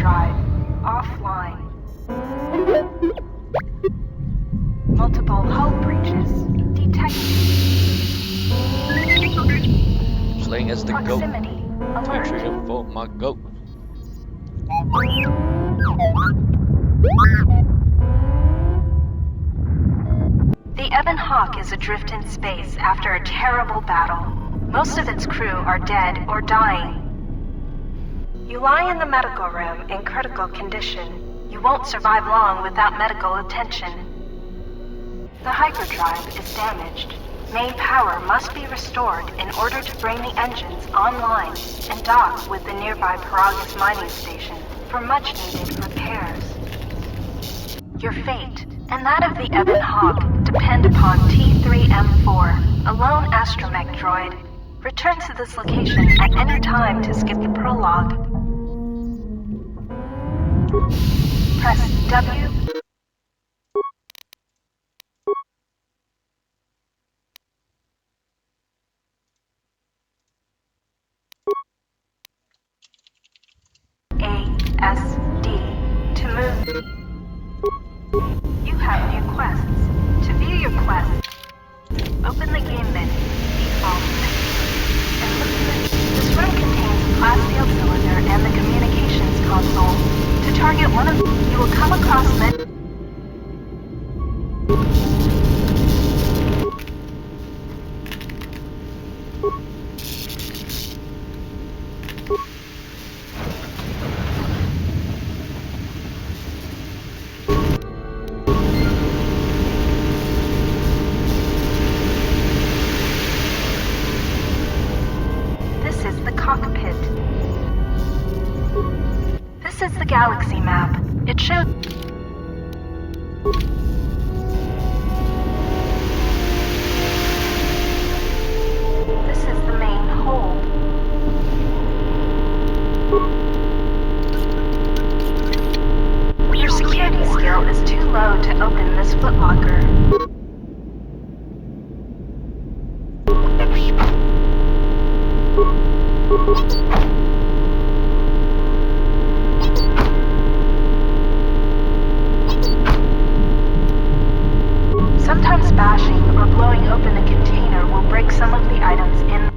hyperdrive offline. Multiple hull breaches detected. Slaying as the goat. Proximity alert. Trigger for my goat. The Ebon Hawk is adrift in space after a terrible battle. Most of its crew are dead or dying. You lie in the medical room in critical condition. You won't survive long without medical attention. The hyperdrive is damaged. Main power must be restored in order to bring the engines online and dock with the nearby Paragus mining station for much-needed repairs. Your fate and that of the Ebon Hawk depend upon T3M4, a lone astromech droid. Return to this location at any time to skip the prologue. Press W. ASD to move. You have new quests. To view your quests, open the game menu, default menu, and look for this room contains the plasteel cylinder and the communications console. To target one of them, you will come across This is the cockpit. This is the galaxy map. It shows this is the main hold. Your security skill is too low to open this footlocker. Sometimes bashing or blowing open a container will break some of the items in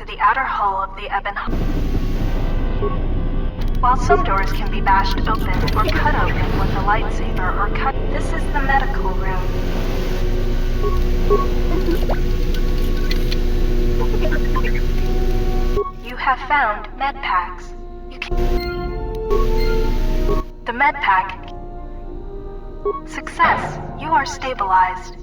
to the outer hull of the Ebon Hawk. While some doors can be bashed open or cut open with a lightsaber or cut, this is the medical room. You have found med packs. The med pack. Success. You are stabilized.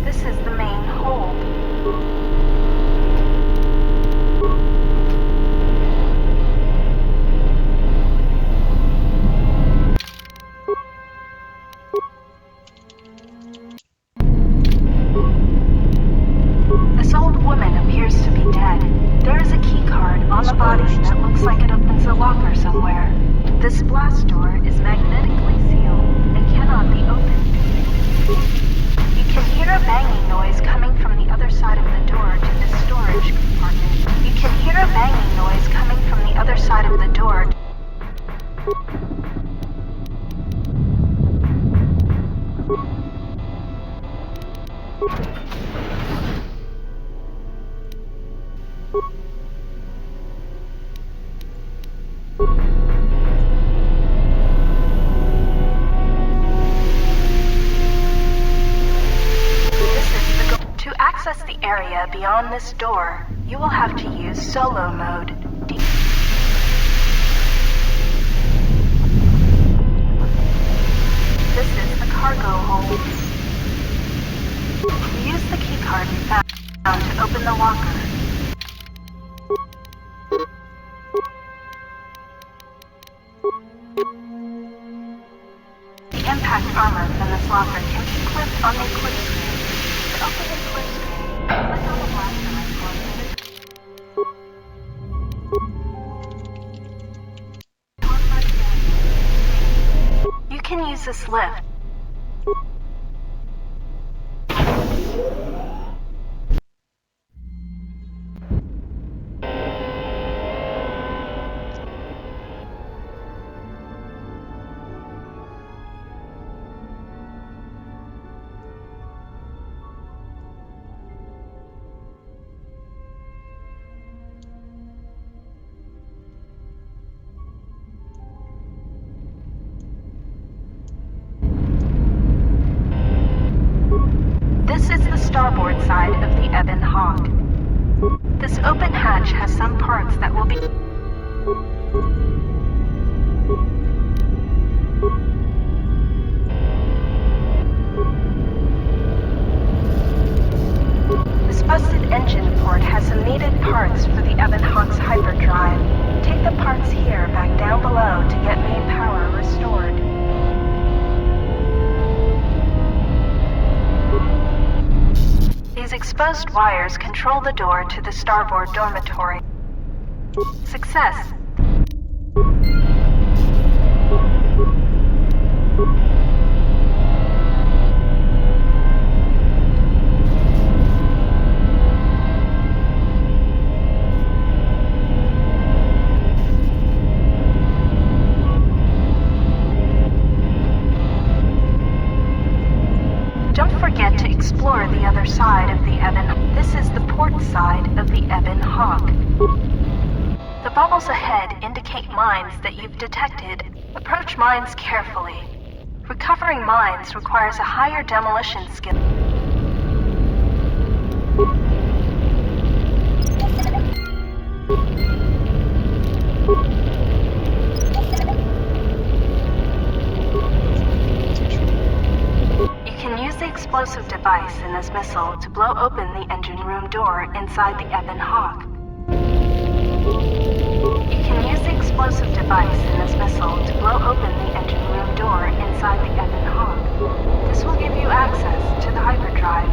This is the main hold. This old woman appears to be dead. There is a key card on the body that looks like it opens a locker somewhere. This blast door is magnetically sealed and cannot be opened. You can hear a banging noise coming from the other side of the door to the storage compartment. You can hear a banging noise coming from the other side of the door. To access the area beyond this door, you will have to use solo mode. This is the cargo hold. Use the keycard you found to open the locker. The impact armor from this locker can be clipped on the equip screen. To open the equip screen, click on the blaster icon. You can use this lift. This is the starboard side of the Ebon Hawk. This open hatch has some parts that will be... This busted engine port has some needed parts for the Ebon Hawk's hyperdrive. Take the parts here back down below to get main power restored. These exposed wires control the door to the starboard dormitory. Success. Don't forget to explore the other side of the Ebon. This is the port side of the Ebon Hawk. The bubbles ahead indicate mines that you've detected. Approach mines carefully. Recovering mines requires a higher demolition skill. You can use the explosive device in this missile to blow open the engine room door inside the Ebon Hawk. You can use the explosive device in this missile to blow open the engine room door inside the Ebon Hawk. This will give you access to the hyperdrive.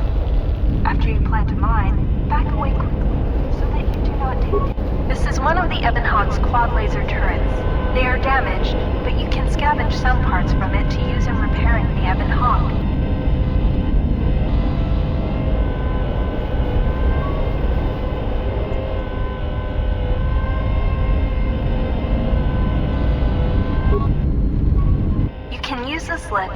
After you plant a mine, back away quickly so that you do not take it. This is one of the Ebon Hawk's quad laser turrets. They are damaged, but you can scavenge some parts from it to use in repairing the Ebon Hawk. slit.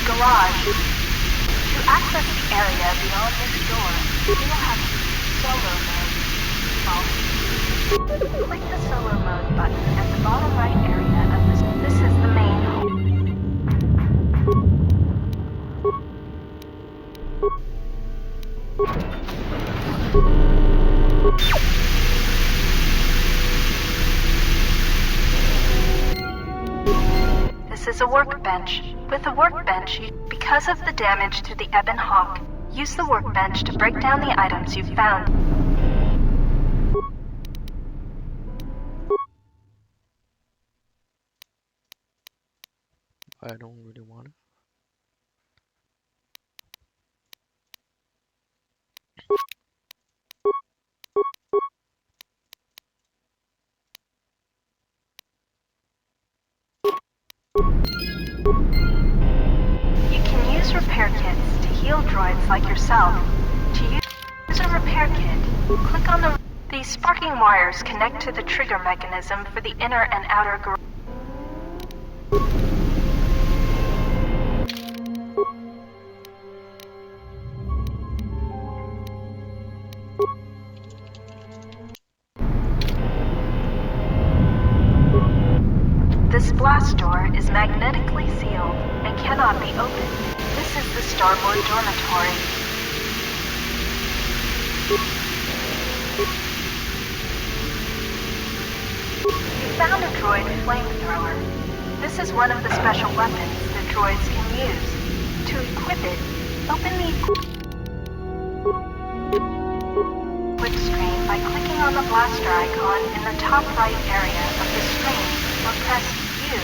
Garage. To access the area beyond this door, you will have to use solo mode. Click the solo mode button at the bottom right area of this. This is the main hall. This is a workbench. With a workbench, because of the damage to the Ebon Hawk, use the workbench to break down the items you've found. I don't really want it. You can use repair kits to heal droids like yourself. To use a repair kit, click on these sparking wires connect to the trigger mechanism for the inner and outer garage. This blast door is magnetically sealed and cannot be opened. This is the starboard dormitory. You found a droid flamethrower. This is one of the special weapons that droids can use. To equip it, open the equip screen by clicking on the blaster icon in the top right area of the screen or press U.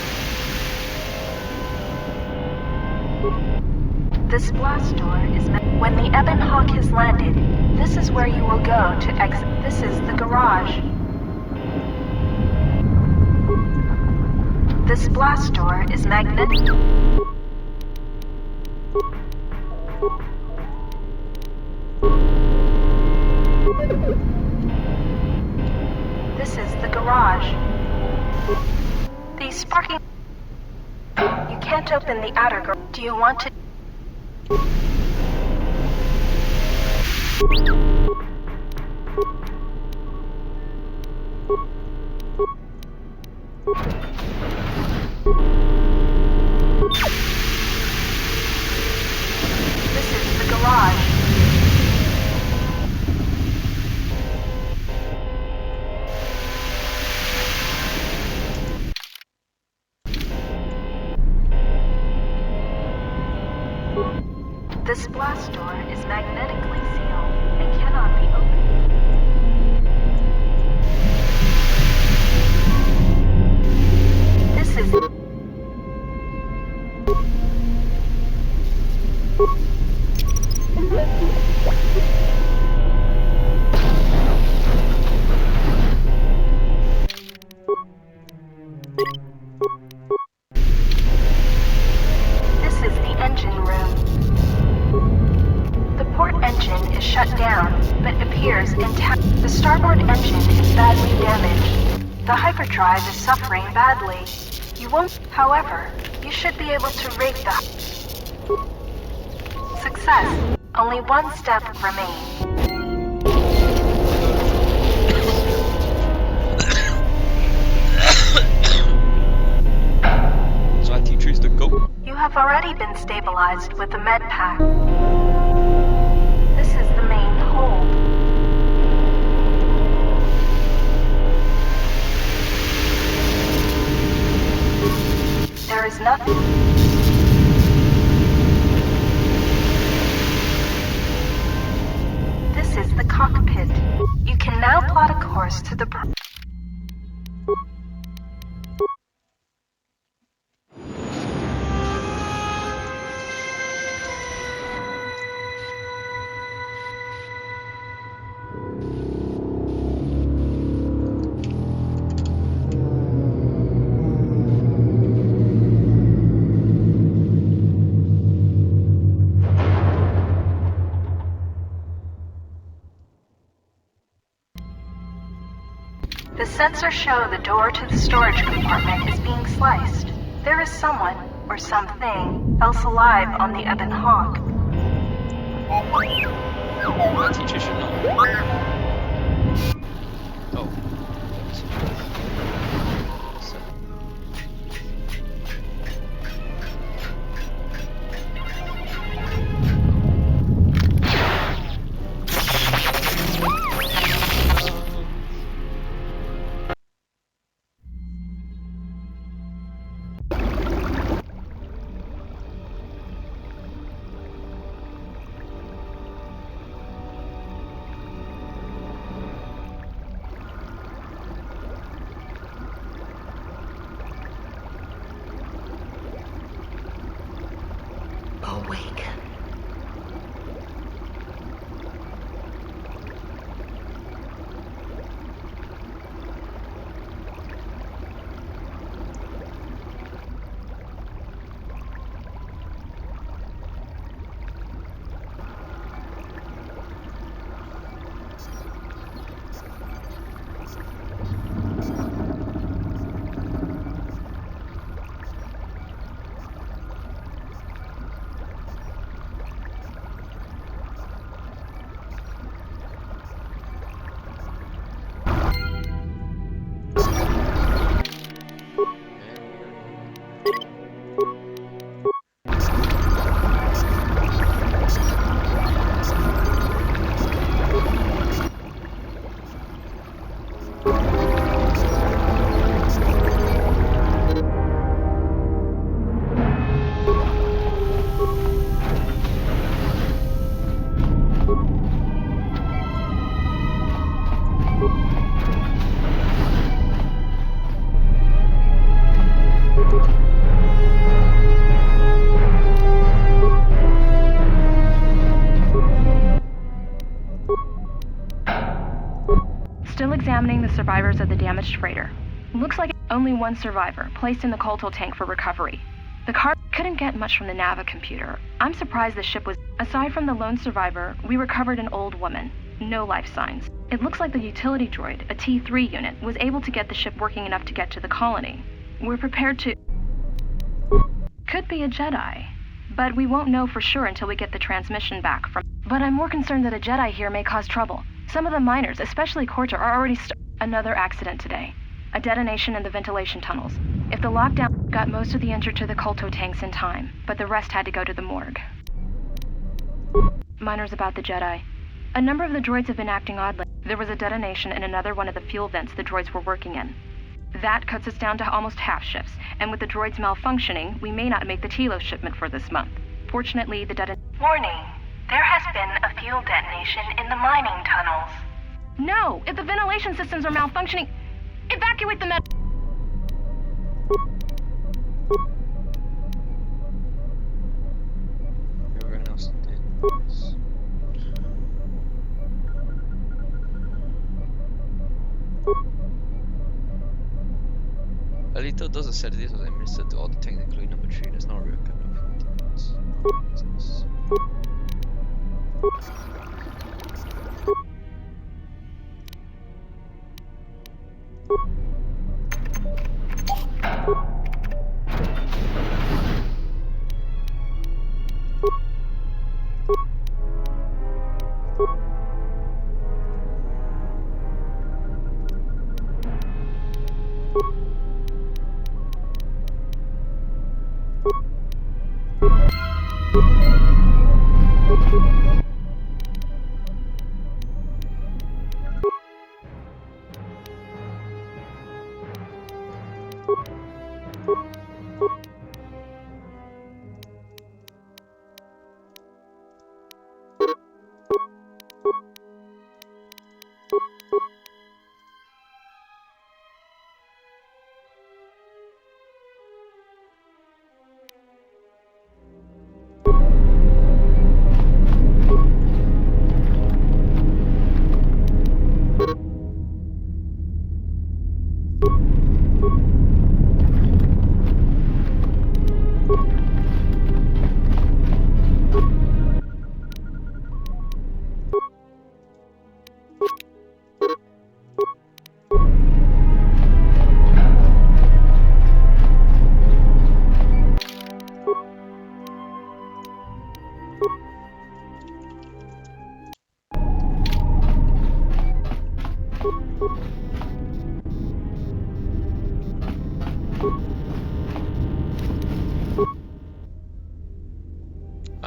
This blast door is when the Ebon Hawk has landed. This is where you will go to exit. This is the garage. This blast door is magnetic. This is the garage. These sparking... You can't open the outer garage. Do you want to... This is the garage. This blast door is magnetically sealed and cannot be opened. This is... This is the engine room. The port engine is shut down, but appears intact. The starboard engine is badly damaged. The hyperdrive is suffering badly. You won't, however, you should be able to rig the... Success. Only one step remains. So I can choose the GOAT. You have already been stabilized with the med pack. This is the main hold. There is nothing. This is the cockpit. You can now plot a course to the... sensors show the door to the storage compartment is being sliced. There is someone, or something, else alive on the Ebon Hawk. My teacher should know. Oh. So. Awake. Still examining the survivors of the damaged freighter. Looks like only one survivor, placed in the KOTOR tank for recovery. The car couldn't get much from the Nava computer. I'm surprised the ship was... Aside from the lone survivor, we recovered an old woman. No life signs. It looks like the utility droid, a T3 unit, was able to get the ship working enough to get to the colony. We're prepared to... Could be a Jedi. But we won't know for sure until we get the transmission back from... But I'm more concerned that a Jedi here may cause trouble. Some of the miners, especially KOTOR, are already Another accident today. A detonation in the ventilation tunnels. If the lockdown got most of the injured to the KOTOR tanks in time, but the rest had to go to the morgue. Miners about the Jedi. A number of the droids have been acting oddly. There was a detonation in another one of the fuel vents the droids were working in. That cuts us down to almost half shifts, and with the droids malfunctioning, we may not make the Telos shipment for this month. Fortunately, the Warning. There has been a fuel detonation in the mining tunnels. No! If the ventilation systems are malfunctioning, evacuate the Everyone else did. Alito does a set of these as I administered to all the tanks, including number 3. There's no real kind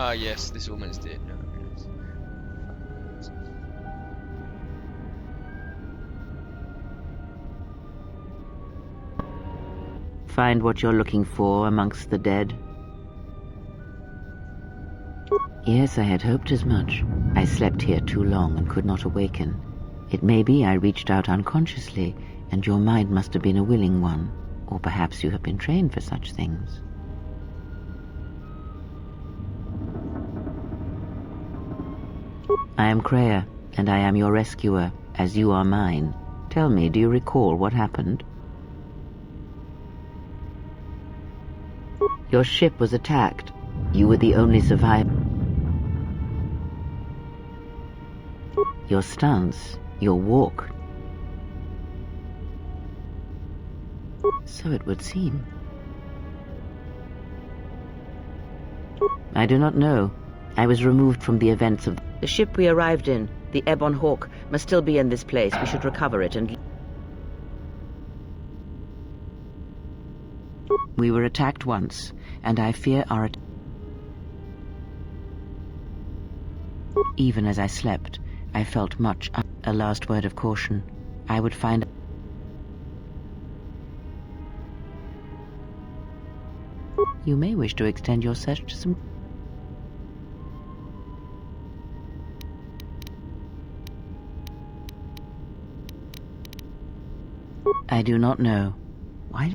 Ah, yes, this woman is dead now. Yes. Find what you're looking for amongst the dead? Yes, I had hoped as much. I slept here too long and could not awaken. It may be I reached out unconsciously, and your mind must have been a willing one. Or perhaps you have been trained for such things. I am Kreia, and I am your rescuer, as you are mine. Tell me, do you recall what happened? Your ship was attacked. You were the only survivor. Your stance, your walk. So it would seem. I do not know. I was removed from the events of... The ship we arrived in, the Ebon Hawk, must still be in this place. We should recover it and... We were attacked once, and I fear our... Even as I slept, I felt much... A last word of caution. I would find... You may wish to extend your search to some... I do not know. Why?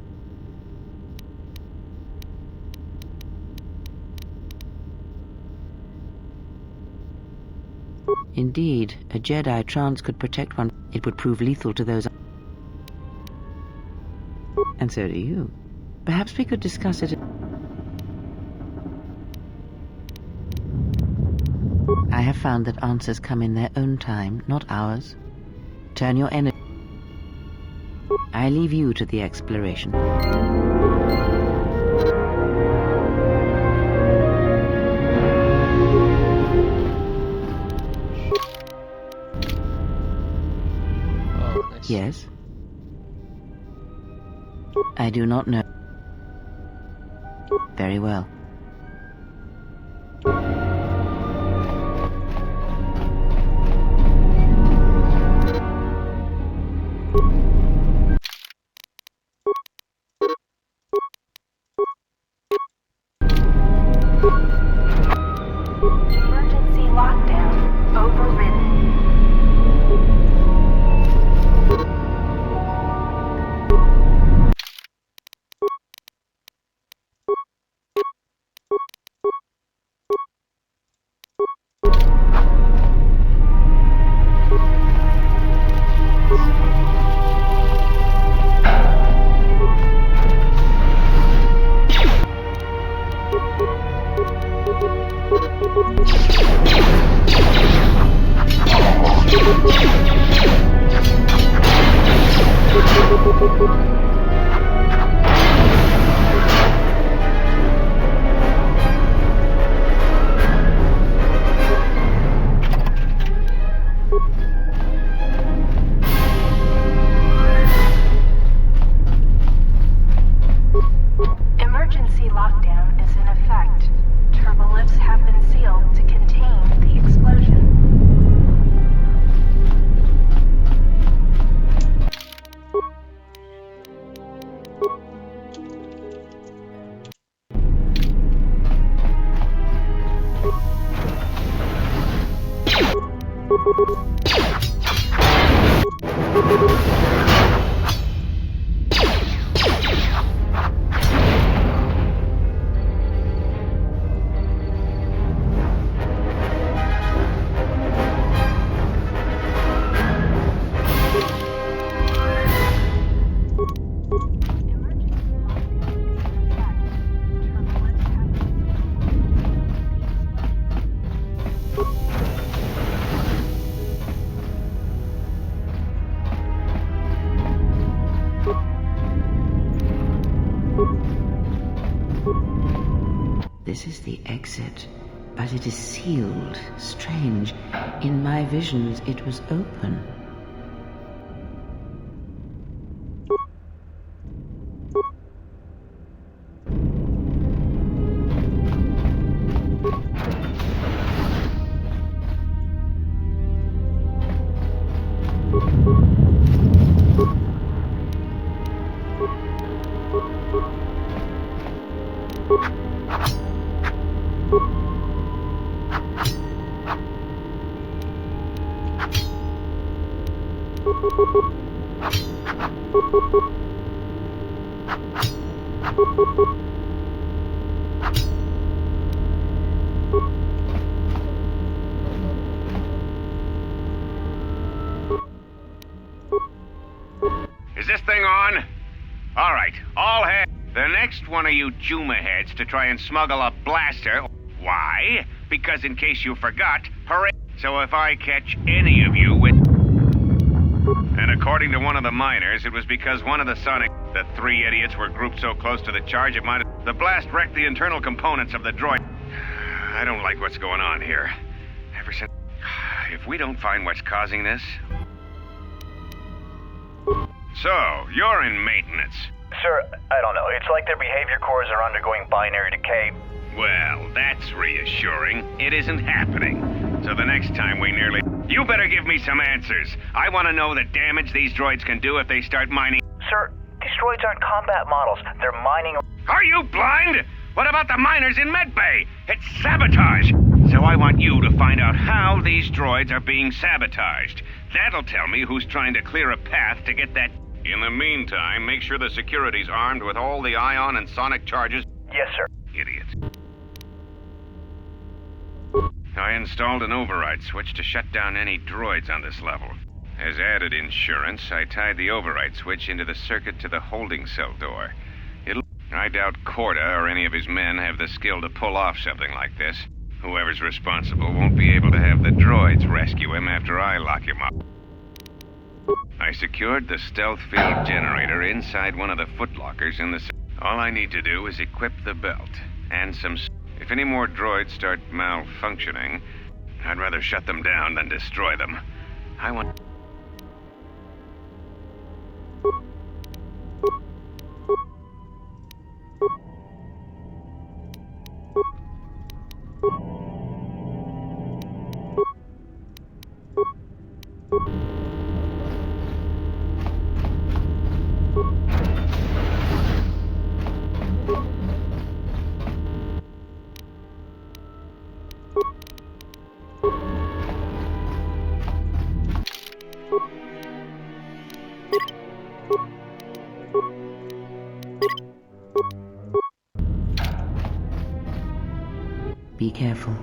Indeed, a Jedi trance could protect one. It would prove lethal to those... And so do you. Perhaps we could discuss it... I have found that answers come in their own time, not ours. Turn your energy... I leave you to the exploration. Oh, nice. Yes? I do not know. Very well. Emergency lockdown overridden. Emergency lockdown is in effect. Turbolifts have been sealed to contain the explosion. This is the exit, but it is sealed. Strange. In my visions, it was open. Is this thing on? All right, all hands. The next one of you Juma heads to try and smuggle a blaster. Why? Because in case you forgot, hooray. So if I catch any of you with... And according to one of the miners, it was because one of the Sonic... The three idiots were grouped so close to the charge it might have... The blast wrecked the internal components of the droid. I don't like what's going on here. Ever since... If we don't find what's causing this... So, you're in maintenance. Sir, I don't know. It's like their behavior cores are undergoing binary decay. Well, that's reassuring. It isn't happening. So the next time we nearly... You better give me some answers. I want to know the damage these droids can do if they start mining... Sir, these droids aren't combat models. They're mining... Are you blind? What about the miners in Medbay? It's sabotage. So I want you to find out how these droids are being sabotaged. That'll tell me who's trying to clear a path to get that... In the meantime, make sure the security's armed with all the ion and sonic charges. Yes, sir. Idiot. I installed an override switch to shut down any droids on this level. As added insurance, I tied the override switch into the circuit to the holding cell door. I doubt Korta or any of his men have the skill to pull off something like this. Whoever's responsible won't be able to have the droids rescue him after I lock him up. I secured the stealth field generator inside one of the footlockers in the... All I need to do is equip the belt, and some... If any more droids start malfunctioning, I'd rather shut them down than destroy them. I want... Be careful.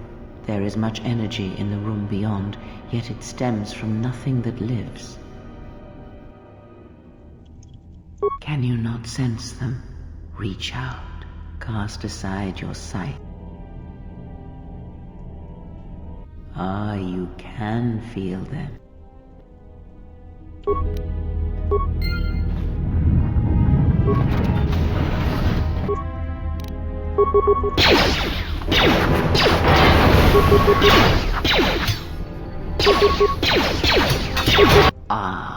There is much energy in the room beyond, yet it stems from nothing that lives. Can you not sense them? Reach out. Cast aside your sight. Ah, you can feel them. Ah.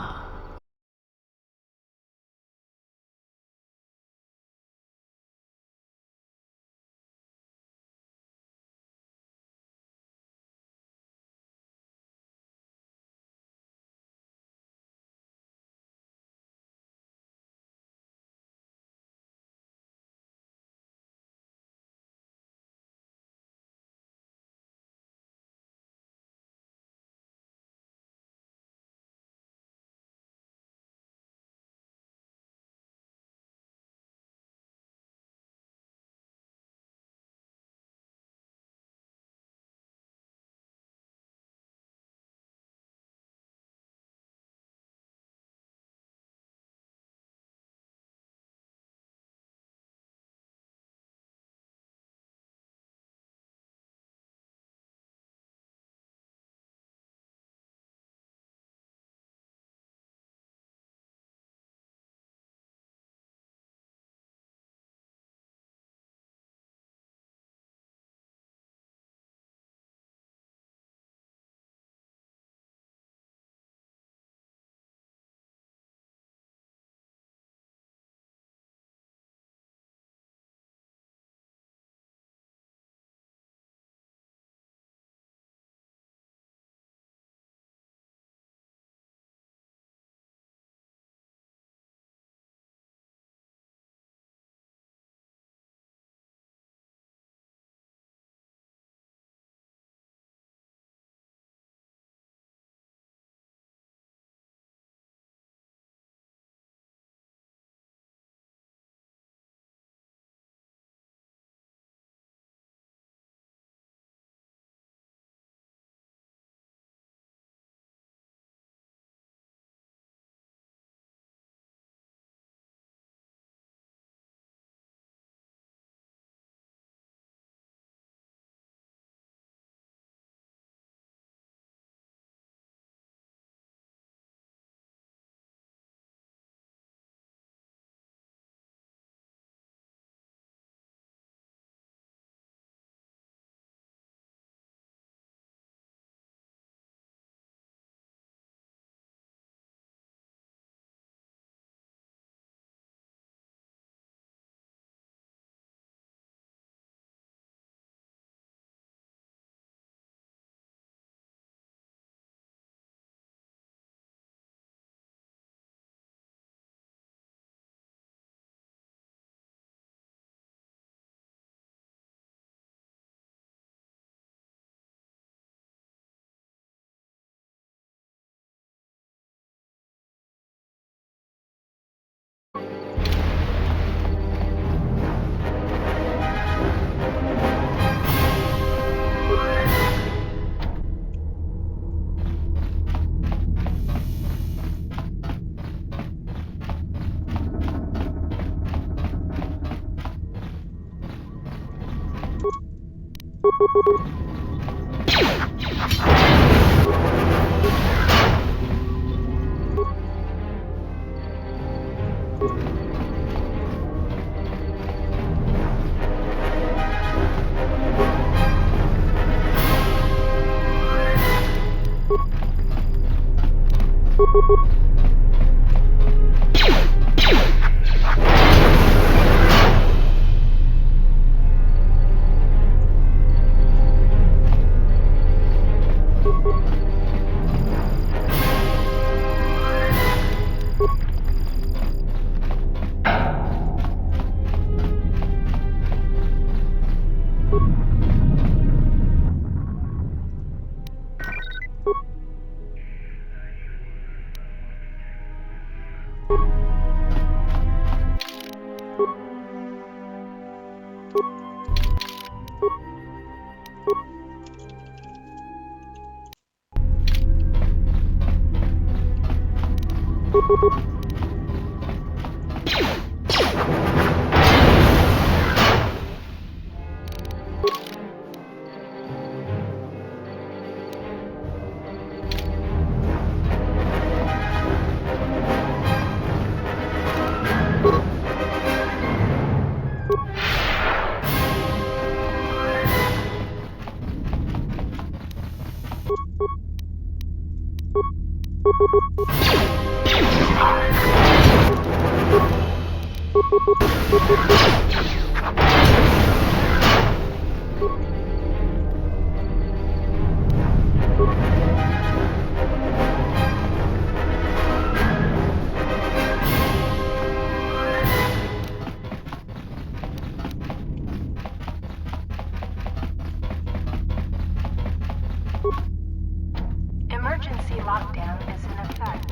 Emergency lockdown is in effect.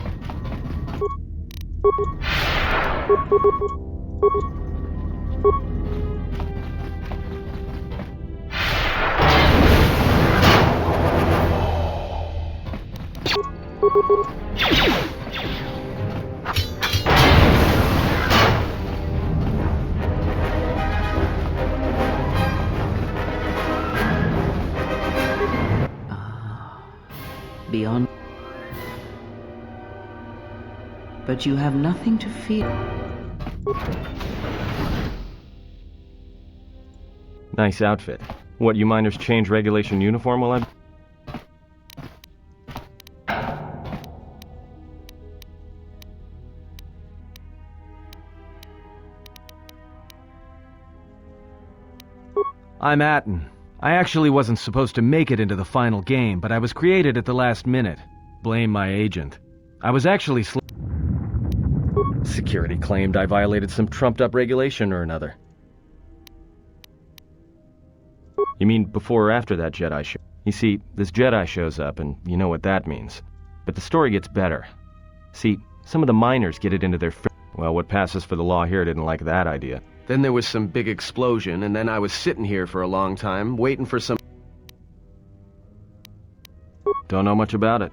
Beyond. But you have nothing to fear. Nice outfit. What, you miners change regulation uniform while I'm... I'm Atten. I actually wasn't supposed to make it into the final game, but I was created at the last minute. Blame my agent. I was actually Security claimed I violated some trumped-up regulation or another. You mean before or after that Jedi show? You see, this Jedi shows up, and you know what that means. But the story gets better. See, some of the miners get it into their... Well, what passes for the law here didn't like that idea. Then there was some big explosion, and then I was sitting here for a long time, waiting for some... Don't know much about it.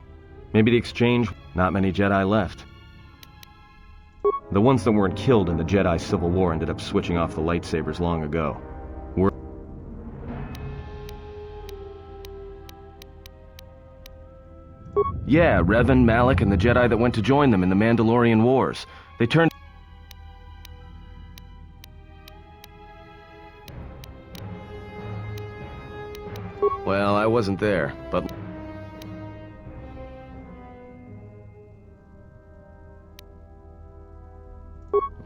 Maybe the exchange... Not many Jedi left. The ones that weren't killed in the Jedi Civil War ended up switching off the lightsabers long ago. Yeah, Revan, Malik, and the Jedi that went to join them in the Mandalorian Wars. They turned... Well, I wasn't there, but...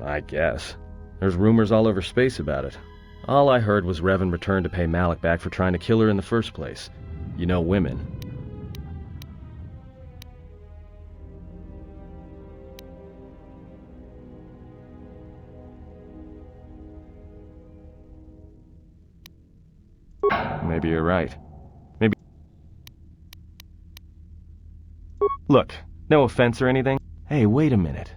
I guess. There's rumors all over space about it. All I heard was Revan returned to pay Malik back for trying to kill her in the first place. You know, women. Maybe you're right. Maybe... Look, no offense or anything. Hey, wait a minute.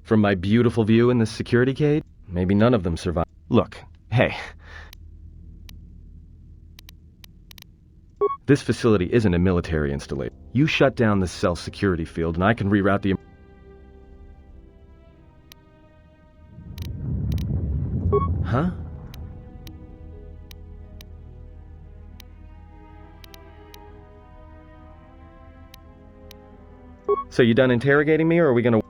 From my beautiful view in this security cage, maybe none of them survived. Look, hey. This facility isn't a military installation. You shut down the self-security field and I can reroute the... Huh? So you done interrogating me, or are we gonna...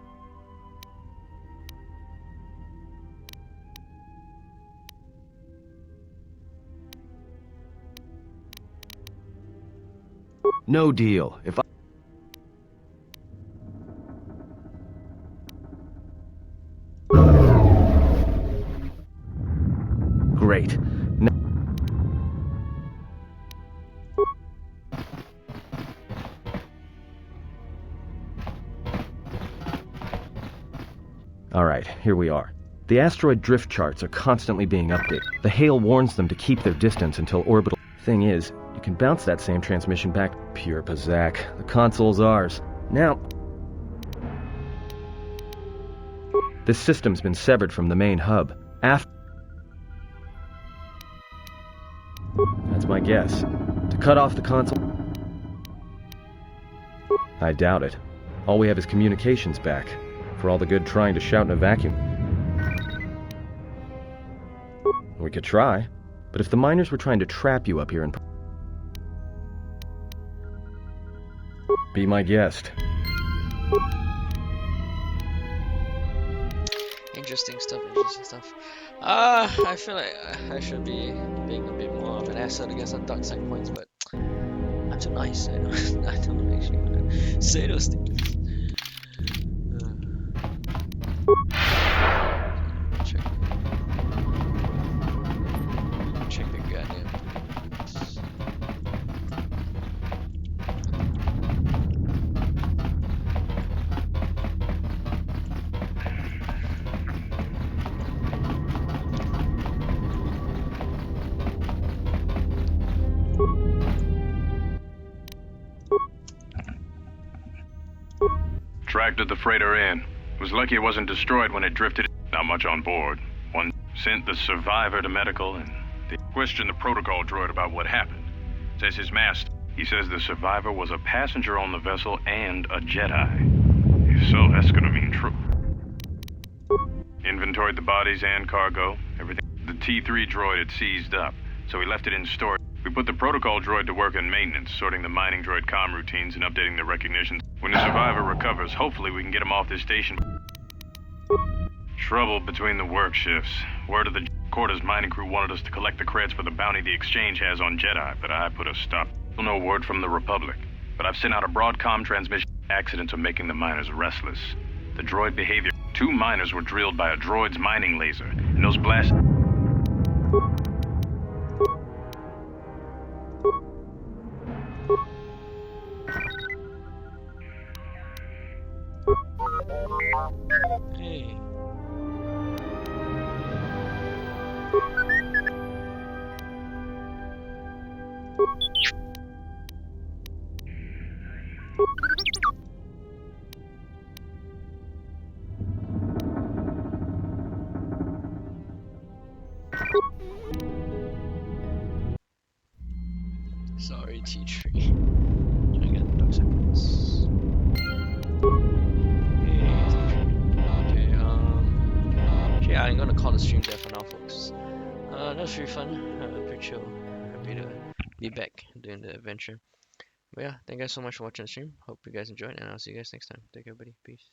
No deal. If I... Great. Alright, here we are. The asteroid drift charts are constantly being updated. The hail warns them to keep their distance until orbital... Thing is, you can bounce that same transmission back. Pure Pazak. The console's ours. Now... This system's been severed from the main hub. That's my guess. To cut off the console... I doubt it. All we have is communications back. For all the good trying to shout in a vacuum. We could try, but if the miners were trying to trap you up here and... Be my guest. Interesting stuff, I feel like I should be being a bit more of an asset against the dark side points, but I'm too nice. I don't actually want to say those things. Check the goddamn. Tracked the freighter in. Was lucky it wasn't destroyed when it drifted. Not much on board. One sent the survivor to medical and they questioned the protocol droid about what happened. Says his master. He says the survivor was a passenger on the vessel and a Jedi. If so, that's gonna mean true. Inventoried the bodies and cargo. Everything. The T3 droid had seized up, so we left it in storage. We put the protocol droid to work in maintenance, sorting the mining droid comm routines and updating the recognition. When the survivor recovers, hopefully we can get him off this station. Trouble between the work shifts. Word of the quarters mining crew wanted us to collect the creds for the bounty the exchange has on Jedi, but I put a stop. Still no word from the Republic, but I've sent out a broadcom transmission. Accidents are making the miners restless. The droid behavior. 2 miners were drilled by a droid's mining laser, and those blasts... Hey. Sorry, T3. Trying to get the dark side points. Okay, yeah, I'm gonna call the stream there for now, folks. That was really fun. Pretty chill. Happy to be back doing the adventure. But yeah, thank you guys so much for watching the stream. Hope you guys enjoyed, and I'll see you guys next time. Take care, buddy. Peace.